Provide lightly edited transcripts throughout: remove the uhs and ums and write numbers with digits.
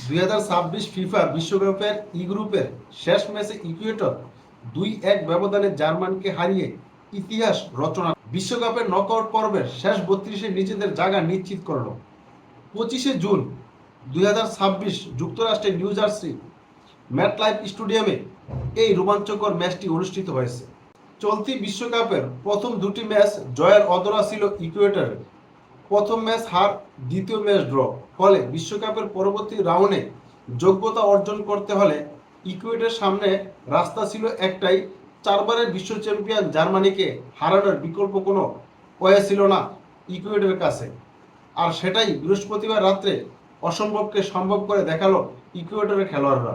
2026 FIFA বিশ্বকাপের ই গ্রুপের শেষ ম্যাচে ইকুয়েডর 2-1 ব্যবধানে জার্মানিকে হারিয়ে ইতিহাস রচনা। বিশ্বকাপের নকআউট পর্বের শেষ 32-এ নিজেদের জায়গা নিশ্চিত করল। 25শে জুন 2026 যুক্তরাষ্ট্রের নিউ জার্সি ম্যাটলাইফ স্টেডিয়ামে এই রোমাঞ্চকর ম্যাচটি অনুষ্ঠিত হয়েছে। চলতি বিশ্বকাপের প্রথম দুটি ম্যাচ জয়ের অধরা ছিল ইকুয়েডরের। প্রথম ম্যাচ হার, দ্বিতীয় ম্যাচ ড্র। ফলে বিশ্বকাপের পরবর্তী রাউন্ডে যোগ্যতা অর্জন করতে হলে ইকুয়েডরের সামনে রাস্তা ছিল একটাই, চারবারের বিশ্ব চ্যাম্পিয়ন জার্মানিকে হারানোর বিকল্প কোনো ওয়ে ছিল না ইকুয়েডরের কাছে। আর সেটাই বৃহস্পতিবার রাত্রে অসম্ভবকে সম্ভব করে দেখালো ইকুয়েডরের খেলোয়াড়রা।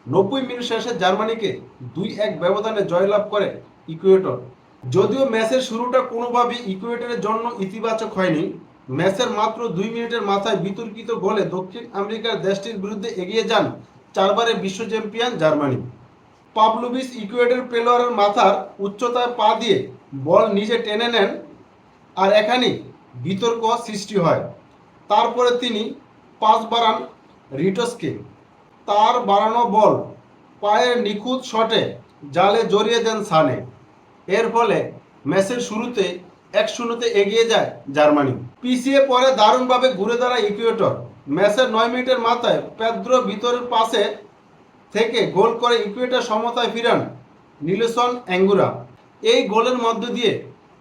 90 মিনিট শেষে জার্মানিকে 2-1 ব্যবধানে জয়লাভ করে ইকুয়েডর। যদিও ম্যাচের শুরুটা কোনোভাবেই ইকুয়েডরের জন্য ইতিবাচক হয়নি। ম্যাচের মাত্র 2 মিনিটের মাথায় বিতর্কিত গোলে দক্ষিণ আমেরিকার দেশটির বিরুদ্ধে এগিয়ে যান চারবারের বিশ্ব চ্যাম্পিয়ন জার্মানি। পাভলোভিচ ইকুয়েডর প্লেয়ারের মাথার উচ্চতায় পা দিয়ে বল নিজে টেনে নেন, আর এখানেই বিতর্ক সৃষ্টি হয়। তারপরে তিনি পাস বাড়ান রিটসকে। তার বাড়ানো বল পায়ের নিখুঁত শটে জালে জড়িয়ে দেন সানে। এর ফলে ম্যাচের শুরুতে 1-0 এগিয়ে যায় জার্মানি। পিছিয়ে পরে দারুণভাবে ঘুরে দাঁড়ায় ইকুয়েডর। ম্যাচের 9 মিনিটের মাথায় পেদ্রো ভিতরের পাশে থেকে গোল করে ইকুয়েডর সমতায় ফিরান নিলসন অ্যাঙ্গুরা। এই গোলের মধ্য দিয়ে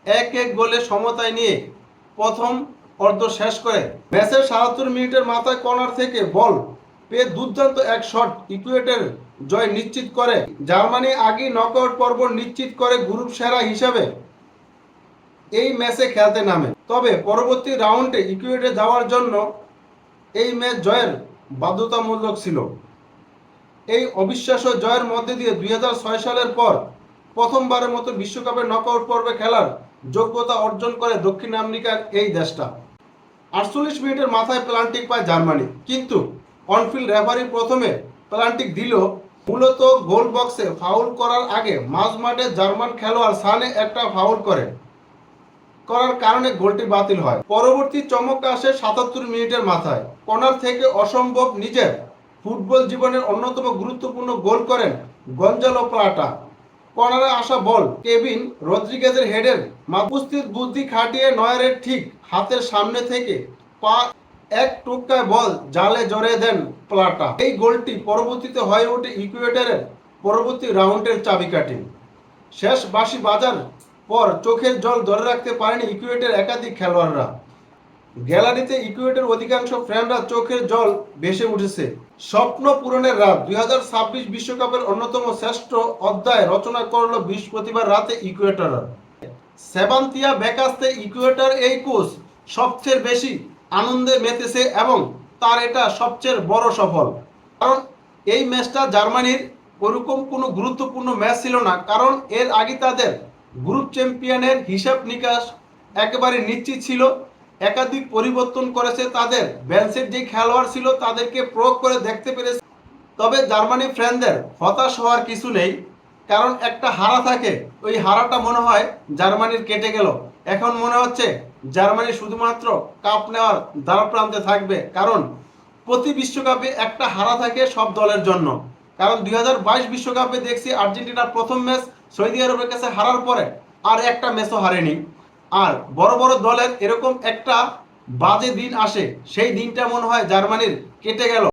1-1 গোলে সমতায় নিয়ে প্রথম অর্ধ শেষ করে। ম্যাচের 77 মিনিটের মাথায় কর্নার থেকে বল পেয়ে দুর্দান্ত এক শট ইকুয়েডর জয় নিশ্চিত করে। জার্মানি আগেই নকআউট পর্ব নিশ্চিত করে গ্রুপ সেরা হিসাবে এই ম্যাচে খেলতে নামে। তবে পরবর্তী রাউন্ডে ইকুয়েডরে যাওয়ার জন্য এই ম্যাচ জয়ের বাধ্যতামূলক ছিল। এই অবিশ্বাস্য জয়ের মধ্যে দিয়ে 2006 সালের পর প্রথমবারের মতো বিশ্বকাপের নকআউট পর্বে খেলার যোগ্যতা অর্জন করে দক্ষিণ আমেরিকার এই দেশটা। 48 মিনিটের মাথায় পেনাল্টি পায় জার্মানি, কিন্তু অনফিল্ড রেফারি প্রথমে পেনাল্টি দিল। মূলত গোল বক্সে ফাউল করার আগে মাঝমাঠে জার্মান খেলোয়াড় সানে একটা ফাউল করার কারণে গোলটি বাতিল হয়। পরবর্তী চমক আসে 77 মিনিটের মাথায়। কর্নার থেকে অসম্ভব নিজের ফুটবল জীবনের অন্যতম গুরুত্বপূর্ণ গোল করেন গঞ্জালো প্লাটা। কর্নারে আসা বল কেভিন রদ্রিগেজের হেডের উপস্থিত বুদ্ধি খাটিয়ে নয়ারের ঠিক হাতের সামনে থেকে পা এক টোক্কায় বল জালে জড়িয়ে দেন প্লাটা। এই গোলটি পরবর্তীতে হয়ে ওঠে ইকুয়েডরের পরবর্তী রাউন্ডের চাবিকাঠি। শেষ বাঁশি বাজার পর চোখের জল ধরে রাখতে পারেনি ইকুয়েডরের একাধিক খেলোয়াড়রা। গ্যালারিতে ইকুয়েডরের অধিকাংশ ফ্যানরা চোখের জল ভেসে উঠেছে। স্বপ্ন পূরণের রাত। 2026 বিশ্বকাপের অন্যতম শ্রেষ্ঠ অধ্যায় রচনা করল বৃহস্পতিবার রাতে ইকুয়েডর। সেবান্তিয়া বেকাস্তে ইকুয়েডর এই কোচ সবচেয়ে বেশি আনন্দে মেতেছে এবং তার এটা সবচেয়ে বড় সফল। কারণ এই ম্যাচটা জার্মানির ওরকম কোনো গুরুত্বপূর্ণ ম্যাচ ছিল না, কারণ এর আগে তাদের গ্রুপ চ্যাম্পিয়নের হিসাব নিকাশ একেবারে নিশ্চিত ছিল। একাধিক পরিবর্তন করেছে, তাদের বেঞ্চের যে খেলোয়াড় ছিল তাদেরকে প্রয়োগ করে দেখতে পেরেছে। তবে জার্মানি ফ্যানদের হতাশ হওয়ার কিছু নেই, কারণ একটা হারা থাকে, ওই হারাটা মনে হয় জার্মানির কেটে গেল। এখন মনে হচ্ছে জার্মানি শুধুমাত্র কাপ নেওয়ার দ্বারপ্রান্তে থাকবে, কারণ প্রতি বিশ্বকাপে একটা হারা থাকে সব দলের জন্য। কারণ 2022 বিশ্বকাপে দেখছি আর্জেন্টিনার প্রথম ম্যাচ সৌদি আরবের কাছে হারার পরে আর একটা ম্যাচও হারেনি। আর বড় বড় দলের এরকম একটা বাজে দিন আসে, সেই দিনটা মনে হয় জার্মানির কেটে গেল।